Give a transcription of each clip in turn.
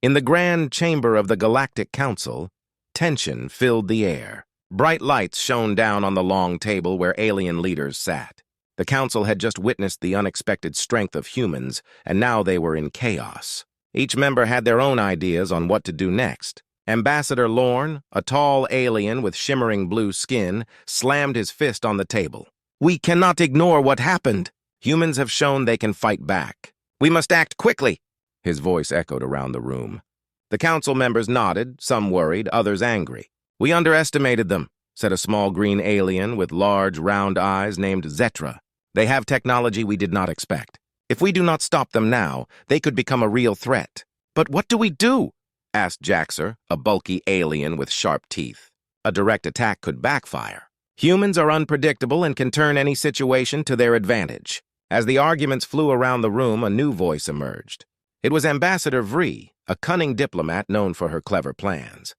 In the grand chamber of the Galactic Council, tension filled the air. Bright lights shone down on the long table where alien leaders sat. The council had just witnessed the unexpected strength of humans, and now they were in chaos. Each member had their own ideas on what to do next. Ambassador Lorne, a tall alien with shimmering blue skin, slammed his fist on the table. "We cannot ignore what happened. Humans have shown they can fight back. We must act quickly." His voice echoed around the room. The council members nodded, some worried, others angry. "We underestimated them," said a small green alien with large, round eyes named Zetra. "They have technology we did not expect. If we do not stop them now, they could become a real threat." "But what do we do?" asked Jaxer, a bulky alien with sharp teeth. "A direct attack could backfire. Humans are unpredictable and can turn any situation to their advantage." As the arguments flew around the room, a new voice emerged. It was Ambassador Vree, a cunning diplomat known for her clever plans.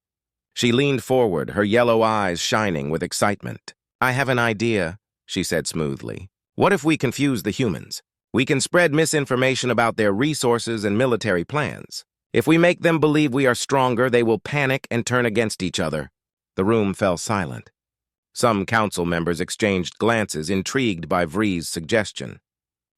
She leaned forward, her yellow eyes shining with excitement. "I have an idea," she said smoothly. "What if we confuse the humans? We can spread misinformation about their resources and military plans. If we make them believe we are stronger, they will panic and turn against each other." The room fell silent. Some council members exchanged glances, intrigued by Vree's suggestion.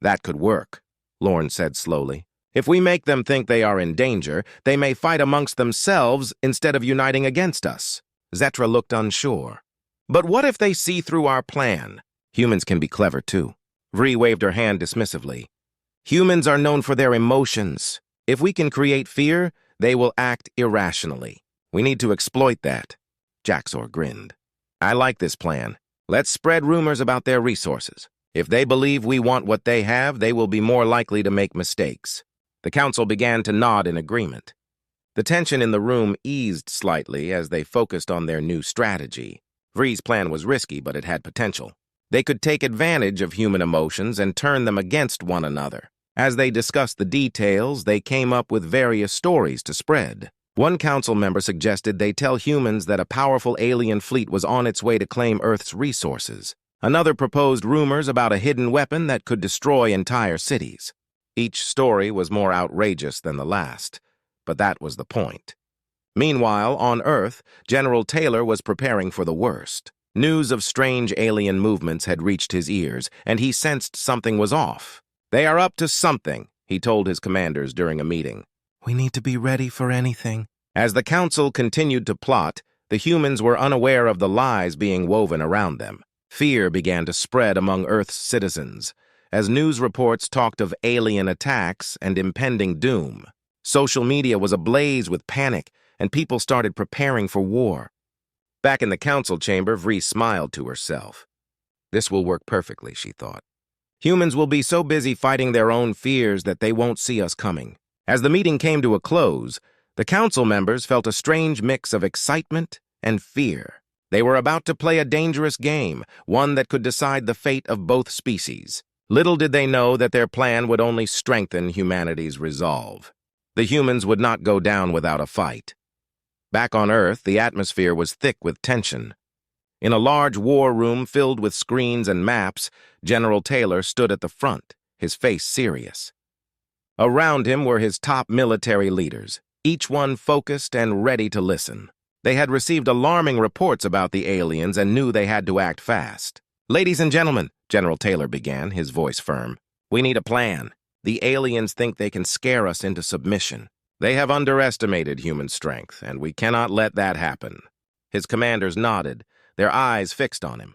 "That could work," Lorne said slowly. "If we make them think they are in danger, they may fight amongst themselves instead of uniting against us." Zetra looked unsure. "But what if they see through our plan? Humans can be clever too." Vree waved her hand dismissively. "Humans are known for their emotions. If we can create fear, they will act irrationally. We need to exploit that." Jaxor grinned. "I like this plan. Let's spread rumors about their resources. If they believe we want what they have, they will be more likely to make mistakes." The council began to nod in agreement. The tension in the room eased slightly as they focused on their new strategy. Vree's plan was risky, but it had potential. They could take advantage of human emotions and turn them against one another. As they discussed the details, they came up with various stories to spread. One council member suggested they tell humans that a powerful alien fleet was on its way to claim Earth's resources. Another proposed rumors about a hidden weapon that could destroy entire cities. Each story was more outrageous than the last, but that was the point. Meanwhile, on Earth, General Taylor was preparing for the worst. News of strange alien movements had reached his ears, and he sensed something was off. "They are up to something," he told his commanders during a meeting. "We need to be ready for anything." As the council continued to plot, the humans were unaware of the lies being woven around them. Fear began to spread among Earth's citizens, as news reports talked of alien attacks and impending doom. Social media was ablaze with panic, and people started preparing for war. Back in the council chamber, Vree smiled to herself. "This will work perfectly," she thought. "Humans will be so busy fighting their own fears that they won't see us coming." As the meeting came to a close, the council members felt a strange mix of excitement and fear. They were about to play a dangerous game, one that could decide the fate of both species. Little did they know that their plan would only strengthen humanity's resolve. The humans would not go down without a fight. Back on Earth, the atmosphere was thick with tension. In a large war room filled with screens and maps, General Taylor stood at the front, his face serious. Around him were his top military leaders, each one focused and ready to listen. They had received alarming reports about the aliens and knew they had to act fast. "Ladies and gentlemen," General Taylor began, his voice firm, "we need a plan. The aliens think they can scare us into submission. They have underestimated human strength, and we cannot let that happen." His commanders nodded, their eyes fixed on him.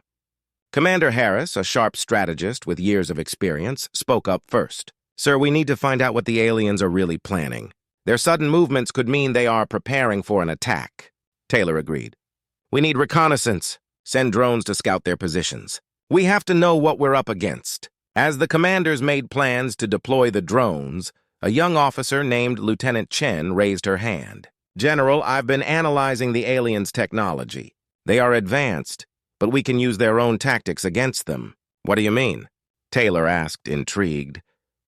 Commander Harris, a sharp strategist with years of experience, spoke up first. "Sir, we need to find out what the aliens are really planning. Their sudden movements could mean they are preparing for an attack." Taylor agreed. "We need reconnaissance. Send drones to scout their positions. We have to know what we're up against." As the commanders made plans to deploy the drones, a young officer named Lieutenant Chen raised her hand. "General, I've been analyzing the aliens' technology. They are advanced, but we can use their own tactics against them." "What do you mean?" Taylor asked, intrigued.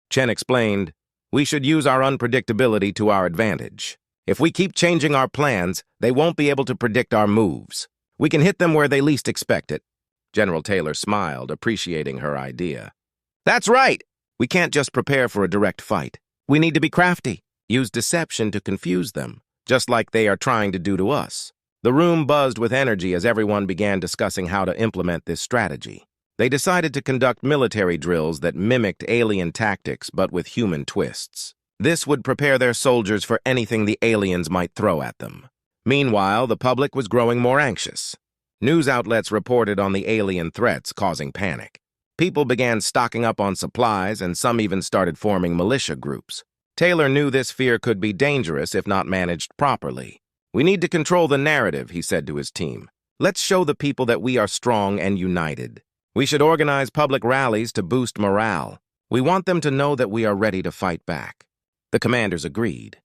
Chen explained, "We should use our unpredictability to our advantage. If we keep changing our plans, they won't be able to predict our moves. We can hit them where they least expect it." General Taylor smiled, appreciating her idea. "That's right! We can't just prepare for a direct fight. We need to be crafty. use deception to confuse them, just like they are trying to do to us. The room buzzed with energy as everyone began discussing how to implement this strategy. They decided to conduct military drills that mimicked alien tactics but with human twists. This would prepare their soldiers for anything the aliens might throw at them. Meanwhile, the public was growing more anxious. News outlets reported on the alien threats, causing panic. People began stocking up on supplies, and some even started forming militia groups. Taylor knew this fear could be dangerous if not managed properly. "We need to control the narrative," he said to his team. "Let's show the people that we are strong and united. We should organize public rallies to boost morale. We want them to know that we are ready to fight back." The commanders agreed.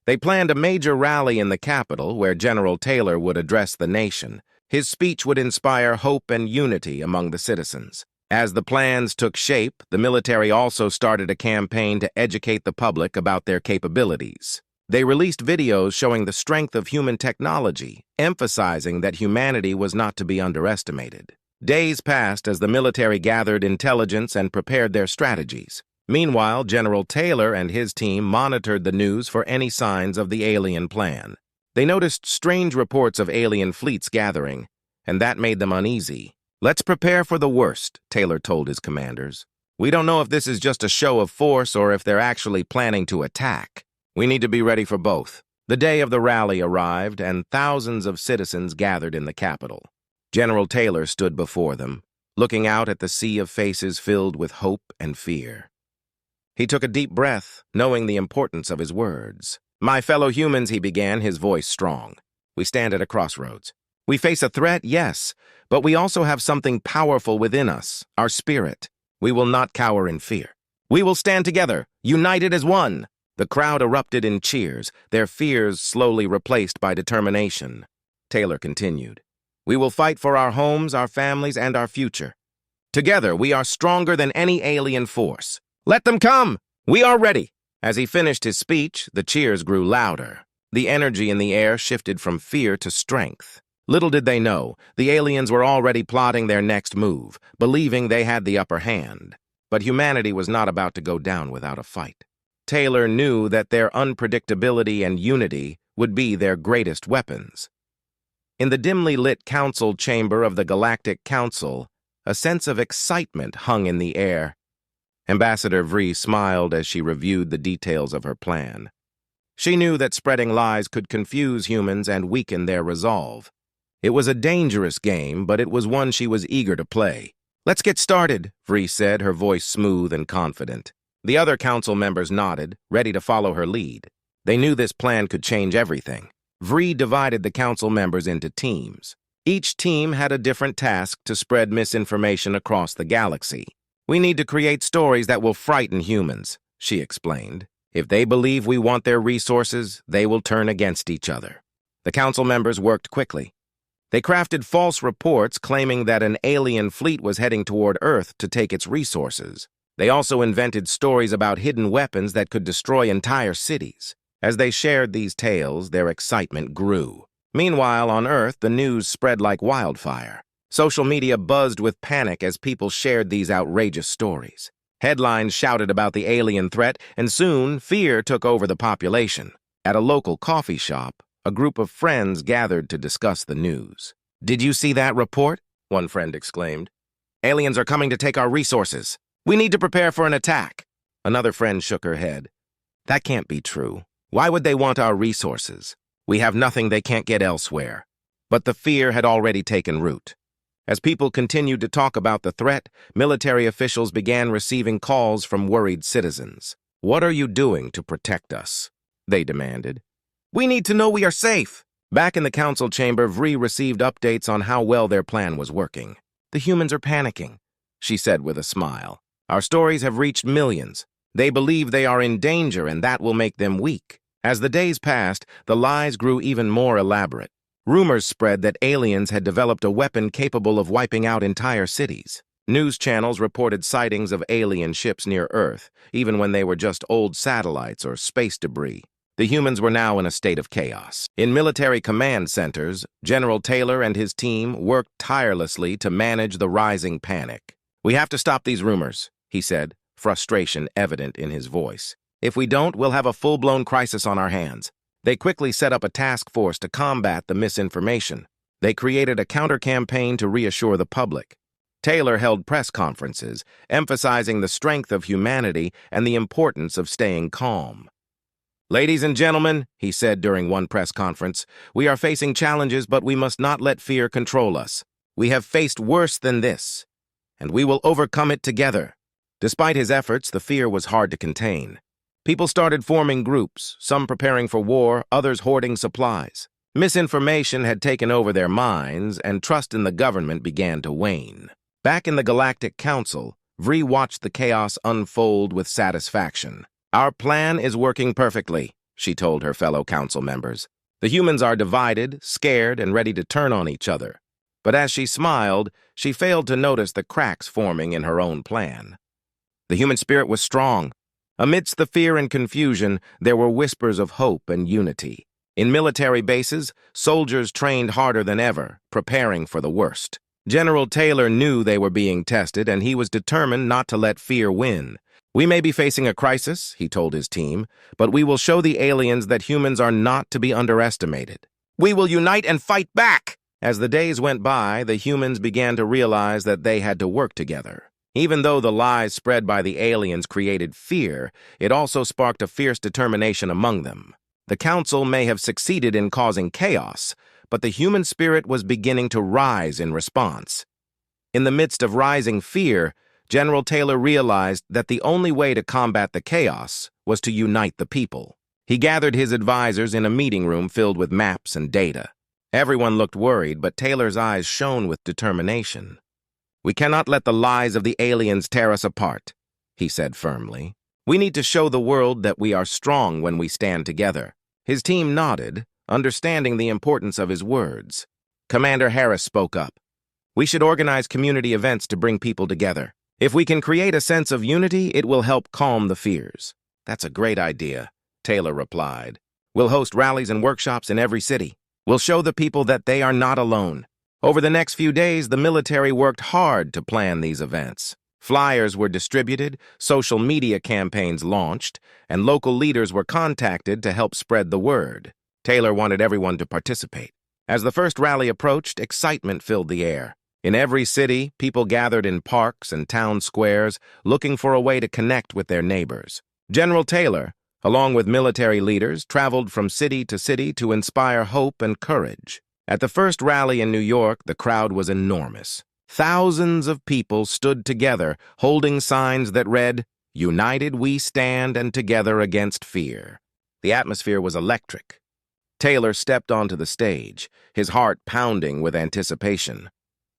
They planned a major rally in the capital where General Taylor would address the nation. His speech would inspire hope and unity among the citizens. As the plans took shape, the military also started a campaign to educate the public about their capabilities. They released videos showing the strength of human technology, emphasizing that humanity was not to be underestimated. Days passed as the military gathered intelligence and prepared their strategies. Meanwhile, General Taylor and his team monitored the news for any signs of the alien plan. They noticed strange reports of alien fleets gathering, and that made them uneasy. "Let's prepare for the worst," Taylor told his commanders. "We don't know if this is just a show of force or if they're actually planning to attack. We need to be ready for both." The day of the rally arrived, and thousands of citizens gathered in the capital. General Taylor stood before them, looking out at the sea of faces filled with hope and fear. He took a deep breath, knowing the importance of his words. "My fellow humans," he began, his voice strong. "We stand at a crossroads. We face a threat, yes, but we also have something powerful within us, our spirit. We will not cower in fear. We will stand together, united as one." The crowd erupted in cheers, their fears slowly replaced by determination. Taylor continued, "We will fight for our homes, our families, and our future. Together, we are stronger than any alien force. Let them come! We are ready!" As he finished his speech, the cheers grew louder. The energy in the air shifted from fear to strength. Little did they know, the aliens were already plotting their next move, believing they had the upper hand. But humanity was not about to go down without a fight. Taylor knew that their unpredictability and unity would be their greatest weapons. In the dimly lit council chamber of the Galactic Council, a sense of excitement hung in the air. Ambassador Vree smiled as she reviewed the details of her plan. She knew that spreading lies could confuse humans and weaken their resolve. It was a dangerous game, but it was one she was eager to play. "Let's get started," Vree said, her voice smooth and confident. The other council members nodded, ready to follow her lead. They knew this plan could change everything. Vree divided the council members into teams. Each team had a different task to spread misinformation across the galaxy. "We need to create stories that will frighten humans," she explained. "If they believe we want their resources, they will turn against each other." The council members worked quickly. They crafted false reports claiming that an alien fleet was heading toward Earth to take its resources. They also invented stories about hidden weapons that could destroy entire cities. As they shared these tales, their excitement grew. Meanwhile, on Earth, the news spread like wildfire. Social media buzzed with panic as people shared these outrageous stories. Headlines shouted about the alien threat, and soon, fear took over the population. At a local coffee shop, a group of friends gathered to discuss the news. "Did you see that report?" one friend exclaimed. "Aliens are coming to take our resources. We need to prepare for an attack." Another friend shook her head. "That can't be true. Why would they want our resources? We have nothing they can't get elsewhere." But the fear had already taken root. As people continued to talk about the threat, military officials began receiving calls from worried citizens. "What are you doing to protect us?" they demanded. "We need to know we are safe." Back in the council chamber, Vree received updates on how well their plan was working. "The humans are panicking," she said with a smile. "Our stories have reached millions. They believe they are in danger, and that will make them weak." As the days passed, the lies grew even more elaborate. Rumors spread that aliens had developed a weapon capable of wiping out entire cities. News channels reported sightings of alien ships near Earth, even when they were just old satellites or space debris. The humans were now in a state of chaos. In military command centers, General Taylor and his team worked tirelessly to manage the rising panic. "We have to stop these rumors," he said, frustration evident in his voice. If we don't, we'll have a full-blown crisis on our hands. They quickly set up a task force to combat the misinformation. They created a counter-campaign to reassure the public. Taylor held press conferences, emphasizing the strength of humanity and the importance of staying calm. "Ladies and gentlemen," he said during one press conference, "we are facing challenges, but we must not let fear control us. We have faced worse than this, and we will overcome it together." Despite his efforts, the fear was hard to contain. People started forming groups, some preparing for war, others hoarding supplies. Misinformation had taken over their minds, and trust in the government began to wane. Back in the Galactic Council, Vree watched the chaos unfold with satisfaction. "Our plan is working perfectly," she told her fellow council members. "The humans are divided, scared, and ready to turn on each other." But as she smiled, she failed to notice the cracks forming in her own plan. The human spirit was strong. Amidst the fear and confusion, there were whispers of hope and unity. In military bases, soldiers trained harder than ever, preparing for the worst. General Taylor knew they were being tested, and he was determined not to let fear win. "We may be facing a crisis," he told his team, "but we will show the aliens that humans are not to be underestimated. We will unite and fight back!" As the days went by, the humans began to realize that they had to work together. Even though the lies spread by the aliens created fear, it also sparked a fierce determination among them. The council may have succeeded in causing chaos, but the human spirit was beginning to rise in response. In the midst of rising fear, General Taylor realized that the only way to combat the chaos was to unite the people. He gathered his advisors in a meeting room filled with maps and data. Everyone looked worried, but Taylor's eyes shone with determination. "We cannot let the lies of the aliens tear us apart," he said firmly. "We need to show the world that we are strong when we stand together." His team nodded, understanding the importance of his words. Commander Harris spoke up. "We should organize community events to bring people together. If we can create a sense of unity, it will help calm the fears." "That's a great idea," Taylor replied. "We'll host rallies and workshops in every city. We'll show the people that they are not alone." Over the next few days, the military worked hard to plan these events. Flyers were distributed, social media campaigns launched, and local leaders were contacted to help spread the word. Taylor wanted everyone to participate. As the first rally approached, excitement filled the air. In every city, people gathered in parks and town squares, looking for a way to connect with their neighbors. General Taylor, along with military leaders, traveled from city to city to inspire hope and courage. At the first rally in New York, the crowd was enormous. Thousands of people stood together, holding signs that read, "United we stand and together against fear." The atmosphere was electric. Taylor stepped onto the stage, his heart pounding with anticipation.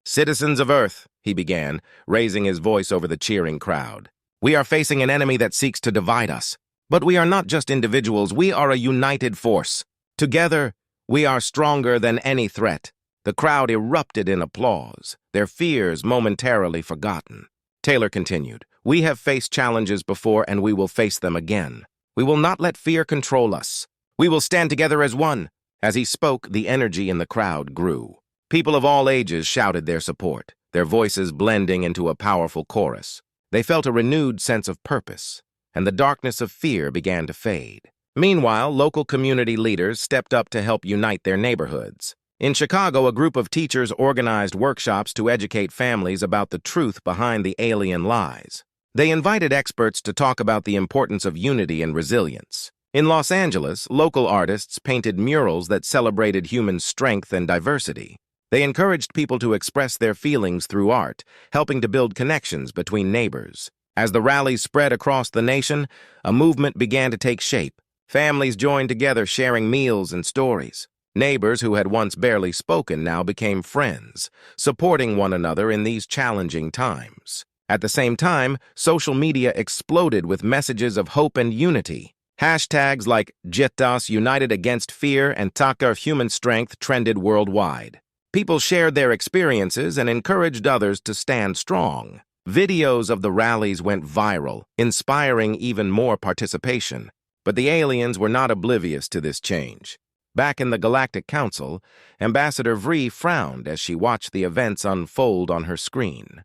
"Citizens of Earth," he began, raising his voice over the cheering crowd. "We are facing an enemy that seeks to divide us. But we are not just individuals, we are a united force. Together, we are stronger than any threat." The crowd erupted in applause, their fears momentarily forgotten. Taylor continued, "We have faced challenges before and we will face them again. We will not let fear control us. We will stand together as one." As he spoke, the energy in the crowd grew. People of all ages shouted their support, their voices blending into a powerful chorus. They felt a renewed sense of purpose, and the darkness of fear began to fade. Meanwhile, local community leaders stepped up to help unite their neighborhoods. In Chicago, a group of teachers organized workshops to educate families about the truth behind the alien lies. They invited experts to talk about the importance of unity and resilience. In Los Angeles, local artists painted murals that celebrated human strength and diversity. They encouraged people to express their feelings through art, helping to build connections between neighbors. As the rallies spread across the nation, a movement began to take shape. Families joined together, sharing meals and stories. Neighbors who had once barely spoken now became friends, supporting one another in these challenging times. At the same time, social media exploded with messages of hope and unity. Hashtags like "Jetas United Against Fear" and "Taka Human Strength" trended worldwide. People shared their experiences and encouraged others to stand strong. Videos of the rallies went viral, inspiring even more participation. But the aliens were not oblivious to this change. Back in the Galactic Council, Ambassador Vree frowned as she watched the events unfold on her screen.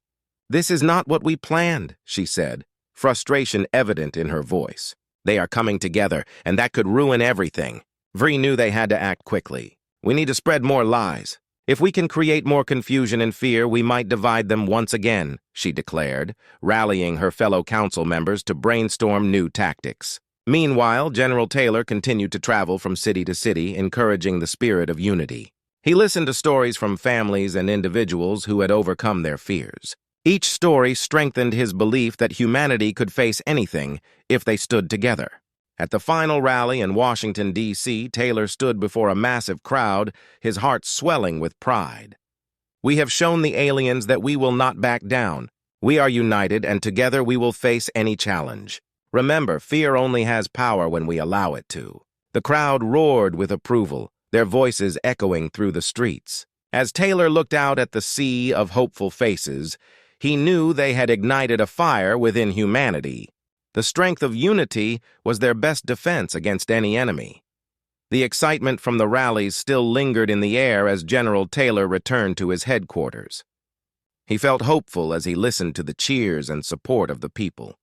"This is not what we planned," she said, frustration evident in her voice. They are coming together, and that could ruin everything. Vree knew they had to act quickly. We need to spread more lies. If we can create more confusion and fear, we might divide them once again, she declared, rallying her fellow council members to brainstorm new tactics. Meanwhile, General Taylor continued to travel from city to city, encouraging the spirit of unity. He listened to stories from families and individuals who had overcome their fears. Each story strengthened his belief that humanity could face anything if they stood together. At the final rally in Washington, D.C., Taylor stood before a massive crowd, his heart swelling with pride. "We have shown the aliens that we will not back down. We are united, and together we will face any challenge. Remember, fear only has power when we allow it to." The crowd roared with approval, their voices echoing through the streets. As Taylor looked out at the sea of hopeful faces, he knew they had ignited a fire within humanity. The strength of unity was their best defense against any enemy. The excitement from the rallies still lingered in the air as General Taylor returned to his headquarters. He felt hopeful as he listened to the cheers and support of the people.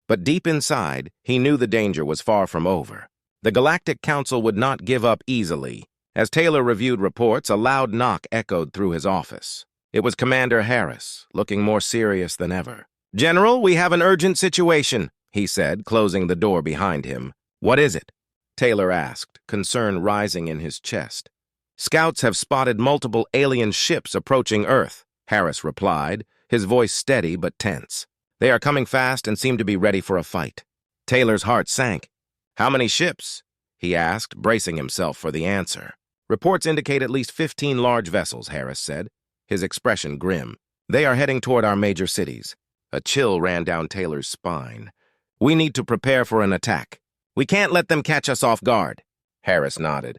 But deep inside, he knew the danger was far from over. The Galactic Council would not give up easily. As Taylor reviewed reports, a loud knock echoed through his office. It was Commander Harris, looking more serious than ever. "General, we have an urgent situation," he said, closing the door behind him. "What is it?" Taylor asked, concern rising in his chest. "Scouts have spotted multiple alien ships approaching Earth," Harris replied, his voice steady but tense. "They are coming fast and seem to be ready for a fight." Taylor's heart sank. "How many ships?" he asked, bracing himself for the answer. "Reports indicate at least 15 large vessels," Harris said, his expression grim. "They are heading toward our major cities." A chill ran down Taylor's spine. "We need to prepare for an attack. We can't let them catch us off guard." Harris nodded.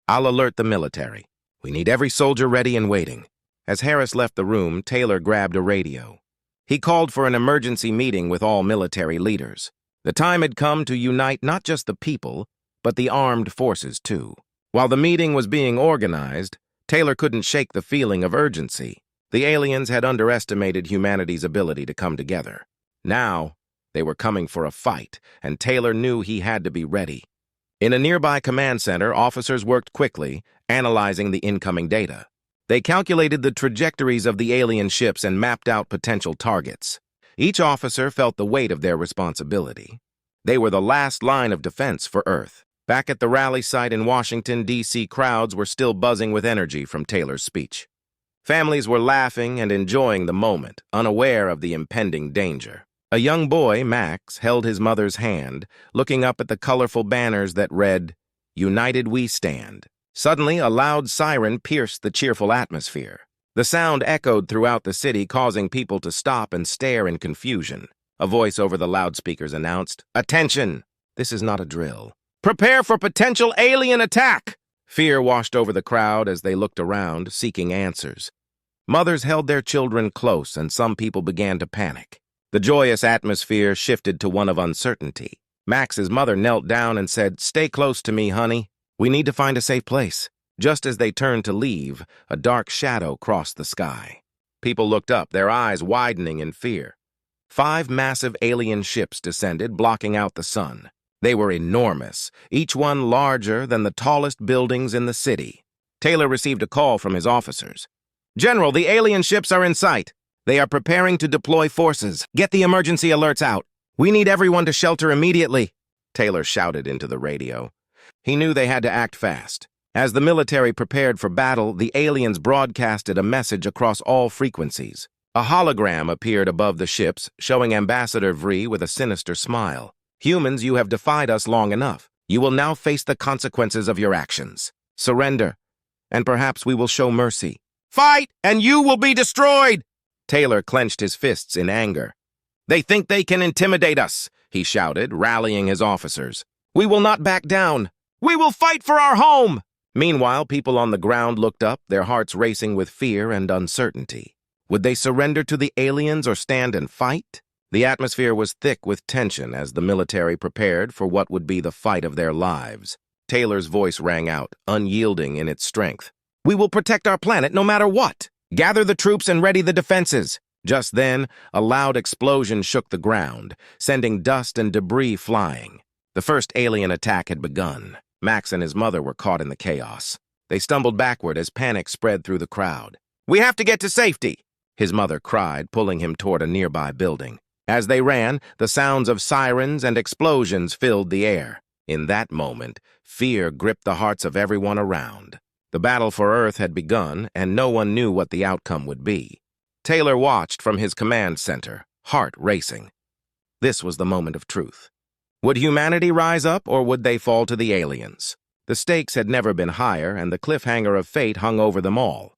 "I'll alert the military. We need every soldier ready and waiting." As Harris left the room, Taylor grabbed a radio. He called for an emergency meeting with all military leaders. The time had come to unite not just the people, but the armed forces too. While the meeting was being organized, Taylor couldn't shake the feeling of urgency. The aliens had underestimated humanity's ability to come together. Now, they were coming for a fight, and Taylor knew he had to be ready. In a nearby command center, officers worked quickly, analyzing the incoming data. They calculated the trajectories of the alien ships and mapped out potential targets. Each officer felt the weight of their responsibility. They were the last line of defense for Earth. Back at the rally site in Washington, D.C., crowds were still buzzing with energy from Taylor's speech. Families were laughing and enjoying the moment, unaware of the impending danger. A young boy, Max, held his mother's hand, looking up at the colorful banners that read, "United We Stand." Suddenly, a loud siren pierced the cheerful atmosphere. The sound echoed throughout the city, causing people to stop and stare in confusion. A voice over the loudspeakers announced, "Attention! This is not a drill. Prepare for potential alien attack!" Fear washed over the crowd as they looked around, seeking answers. Mothers held their children close, and some people began to panic. The joyous atmosphere shifted to one of uncertainty. Max's mother knelt down and said, "Stay close to me, honey. We need to find a safe place." Just as they turned to leave, a dark shadow crossed the sky. People looked up, their eyes widening in fear. 5 massive alien ships descended, blocking out the sun. They were enormous, each one larger than the tallest buildings in the city. Taylor received a call from his officers. "General, the alien ships are in sight. They are preparing to deploy forces. Get the emergency alerts out. We need everyone to shelter immediately," Taylor shouted into the radio. He knew they had to act fast. As the military prepared for battle, the aliens broadcasted a message across all frequencies. A hologram appeared above the ships, showing Ambassador Vree with a sinister smile. "Humans, you have defied us long enough. You will now face the consequences of your actions. Surrender, and perhaps we will show mercy." "Fight, and you will be destroyed!" Taylor clenched his fists in anger. "They think they can intimidate us," he shouted, rallying his officers. "We will not back down. We will fight for our home!" Meanwhile, people on the ground looked up, their hearts racing with fear and uncertainty. Would they surrender to the aliens or stand and fight? The atmosphere was thick with tension as the military prepared for what would be the fight of their lives. Taylor's voice rang out, unyielding in its strength. "We will protect our planet no matter what. Gather the troops and ready the defenses." Just then, a loud explosion shook the ground, sending dust and debris flying. The first alien attack had begun. Max and his mother were caught in the chaos. They stumbled backward as panic spread through the crowd. "We have to get to safety!" his mother cried, pulling him toward a nearby building. As they ran, the sounds of sirens and explosions filled the air. In that moment, fear gripped the hearts of everyone around. The battle for Earth had begun, and no one knew what the outcome would be. Taylor watched from his command center, heart racing. This was the moment of truth. Would humanity rise up, or would they fall to the aliens? The stakes had never been higher, and the cliffhanger of fate hung over them all.